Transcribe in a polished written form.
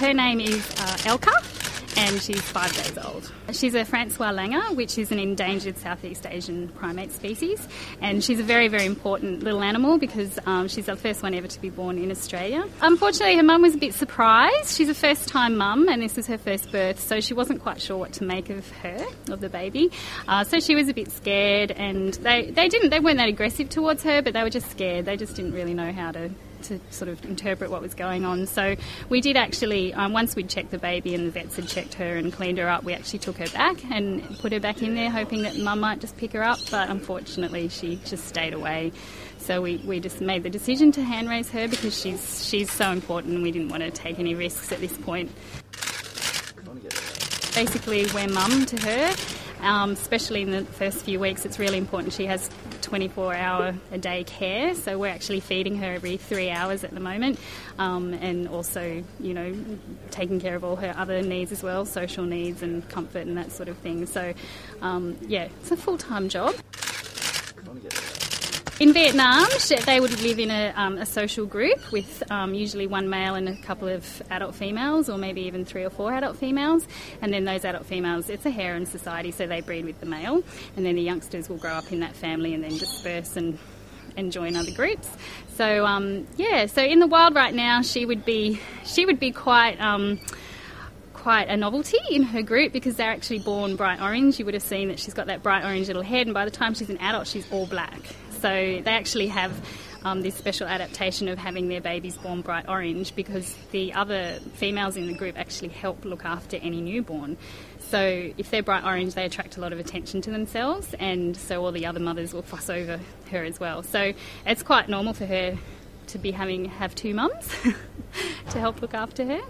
her name is Elka, and she's 5 days old. She's a Fran which is an endangered Southeast Asian primate species, and she's a very, very important little animal because she's the first one ever to be born in Australia. Unfortunately, her mum was a bit surprised. She's a first-time mum, and this was her first birth, so she wasn't quite sure what to make of her, of the baby. So she was a bit scared, and they weren't that aggressive towards her, but they were just scared. They just didn't really know how to sort of interpret what was going on. So we did actually, once we'd checked the baby and the vets had checked her and cleaned her up, we actually took her back and put her back in there, hoping that mum might just pick her up, but unfortunately she just stayed away. So we just made the decision to hand raise her because she's so important, and we didn't want to take any risks at this point. Basically, we're mum to her. Especially in the first few weeks, it's really important. She has 24-hour-a-day care, so we're actually feeding her every 3 hours at the moment, and also, taking care of all her other needs as well, social needs and comfort and that sort of thing. So, it's a full-time job. In Vietnam, they would live in a social group with usually one male and a couple of adult females, or maybe even 3 or 4 adult females. And then those adult females, it's a harem society, so they breed with the male. And then the youngsters will grow up in that family and then disperse and join other groups. So, so in the wild right now, she would be quite a novelty in her group because they're actually born bright orange. You would have seen that she's got that bright orange little head, and by the time she's an adult, she's all black. So they actually have this special adaptation of having their babies born bright orange because the other females in the group actually help look after any newborn. So if they're bright orange, they attract a lot of attention to themselves, and so all the other mothers will fuss over her as well. So it's quite normal for her to be have 2 mums to help look after her.